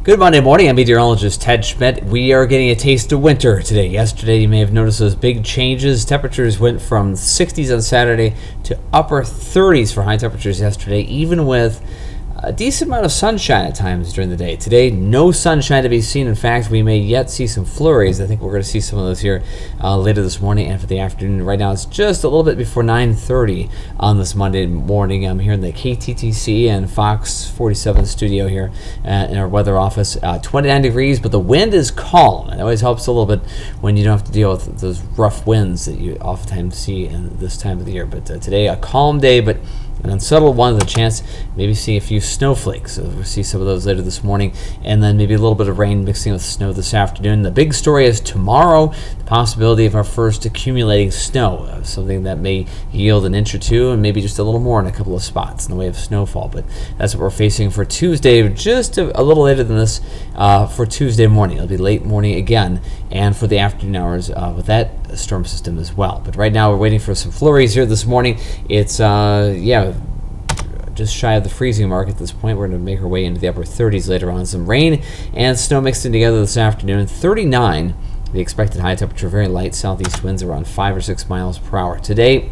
Good Monday morning. I'm Meteorologist Ted Schmidt. We are getting a taste of winter today. Yesterday, you may have noticed those big changes. Temperatures went from 60s on Saturday to upper 30s for high temperatures yesterday, even with a decent amount of sunshine at times during the day. Today, no sunshine to be seen. In fact, we may yet see some flurries. I think we're going to see some of those here later this morning and for the afternoon. Right now, it's just a little bit before 9:30 on this Monday morning. I'm here in the KTTC and FOX47 studio here in our weather office. 29 degrees, but the wind is calm. It always helps a little bit when you don't have to deal with those rough winds that you oftentimes see in this time of the year. But today, a calm day, but an unsettled one with a chance maybe see a few snowflakes. So we'll see some of those later this morning, and then maybe a little bit of rain mixing with snow this afternoon. The big story is tomorrow, the possibility of our first accumulating snow, something that may yield an inch or two and maybe just a little more in a couple of spots in the way of snowfall. But that's what we're facing for Tuesday, just a little later than this for Tuesday morning. It'll be late morning again, and for the afternoon hours with that storm system as well. But right now we're waiting for some flurries here this morning. It's just shy of the freezing mark at this point. We're going to make our way into the upper 30s later on. Some rain and snow mixing together this afternoon. 39, the expected high temperature, very light southeast winds around 5 or 6 miles per hour. Today,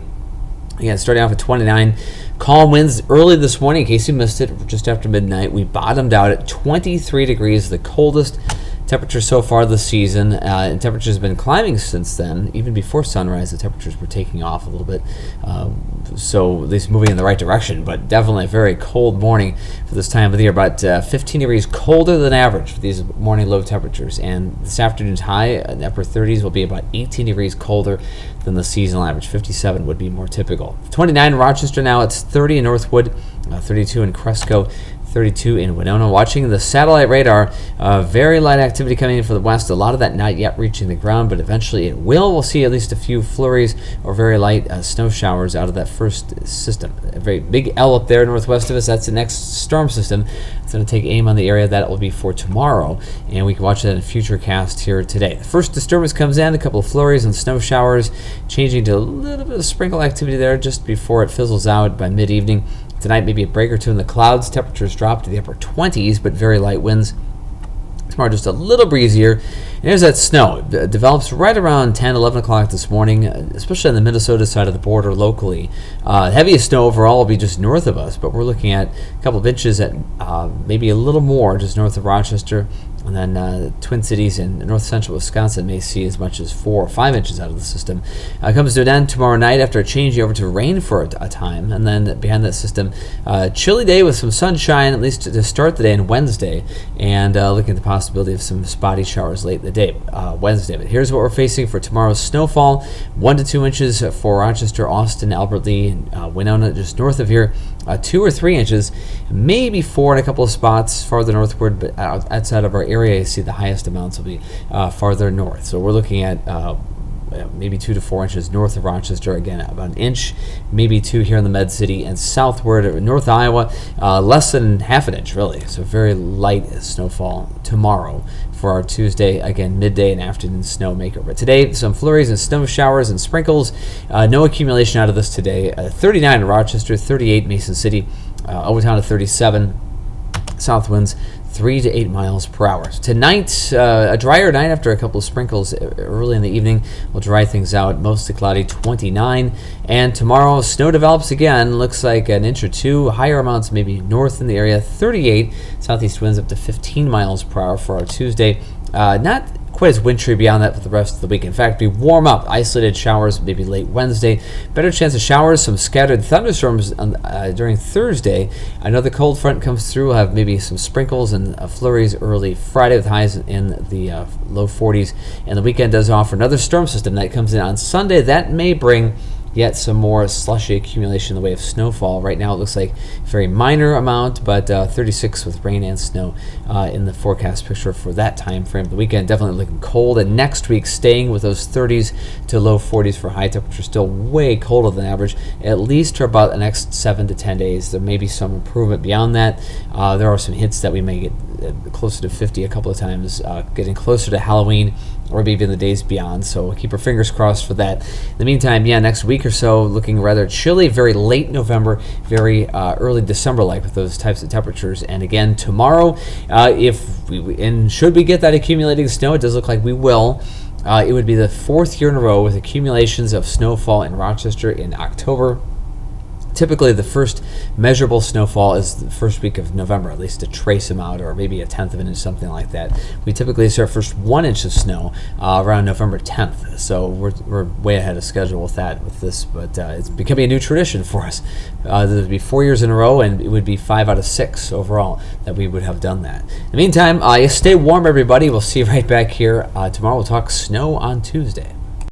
again, starting off at 29, calm winds early this morning. In case you missed it, just after midnight, we bottomed out at 23 degrees, the coldest temperature so far this season, and temperatures have been climbing since then. Even before sunrise, the temperatures were taking off a little bit, so at least moving in the right direction, but definitely a very cold morning for this time of the year. About 15 degrees colder than average for these morning low temperatures, and this afternoon's high in the upper 30s will be about 18 degrees colder than the seasonal average. 57 would be more typical. 29 in Rochester now, it's 30 in Northwood, 32 in Cresco, 32 in Winona. Watching the satellite radar, very light activity coming in from the west. A lot of that not yet reaching the ground, but eventually it will. We'll see at least a few flurries or very light snow showers out of that first system. A very big L up there northwest of us. That's the next storm system. It's going to take aim on the area. That will be for tomorrow, and we can watch that in Futurecast here today. The first disturbance comes in, a couple of flurries and snow showers, changing to a little bit of sprinkle activity there just before it fizzles out by mid-evening. Tonight, maybe a break or two in the clouds. Temperatures drop to the upper 20s, but very light winds. Tomorrow, just a little breezier. And here's that snow. It develops right around 10, 11 o'clock this morning, especially on the Minnesota side of the border locally. Heaviest snow overall will be just north of us, but we're looking at a couple of inches at maybe a little more just north of Rochester. And then Twin Cities and north central Wisconsin may see as much as 4 or 5 inches out of the system. Comes to an end tomorrow night after changing over to rain for a time. And then behind that system, chilly day with some sunshine, at least to start the day on Wednesday. And looking at the possibility of some spotty showers late in the day, Wednesday. But here's what we're facing for tomorrow's snowfall. 1 to 2 inches for Rochester, Austin, Albert Lee, and Winona, just north of here. 2 or 3 inches, maybe 4 in a couple of spots farther northward, but outside of our area, you see the highest amounts will be farther north. So we're looking at maybe 2 to 4 inches north of Rochester. Again, about an inch, maybe 2 here in the Med City, and southward, North Iowa, less than half an inch, really. So very light snowfall tomorrow for our Tuesday, again, midday and afternoon snowmaker. But today, some flurries and snow showers and sprinkles. No accumulation out of this today. 39 in Rochester, 38 Mason City, Overtown to 37. South winds 3 to 8 miles per hour. Tonight, a drier night after a couple of sprinkles early in the evening. We'll dry things out, mostly cloudy, 29. And tomorrow, snow develops again. Looks like an inch or two. Higher amounts maybe north in the area, 38. Southeast winds up to 15 miles per hour for our Tuesday. Not quite as wintry beyond that for the rest of the week. In fact, we warm up. Isolated showers maybe late Wednesday. Better chance of showers, some scattered thunderstorms during Thursday. Another cold front comes through. We'll have maybe some sprinkles and flurries early Friday with highs in the low 40s. And the weekend does offer another storm system that comes in on Sunday. That may bring yet some more slushy accumulation in the way of snowfall. Right now it looks like a very minor amount, but 36 with rain and snow in the forecast picture for that time frame. The weekend definitely looking cold, and next week staying with those 30s to low 40s for high temperatures, still way colder than average, at least for about the next 7 to 10 days. There may be some improvement beyond that. There are some hints that we may get closer to 50 a couple of times, getting closer to Halloween or maybe in the days beyond. So we'll keep our fingers crossed for that. In the meantime, next week or so looking rather chilly, very late November, very early December-like with those types of temperatures. And again, tomorrow, should we get that accumulating snow, it does look like we will. It would be the 4th year in a row with accumulations of snowfall in Rochester in October. Typically, the first measurable snowfall is the first week of November, at least a trace amount, or maybe a tenth of an inch, something like that. We typically see our first 1 inch of snow around November 10th, so we're way ahead of schedule with this, but it's becoming a new tradition for us. There would be 4 years in a row, and it would be 5 out of 6 overall that we would have done that. In the meantime, stay warm, everybody. We'll see you right back here tomorrow. We'll talk snow on Tuesday.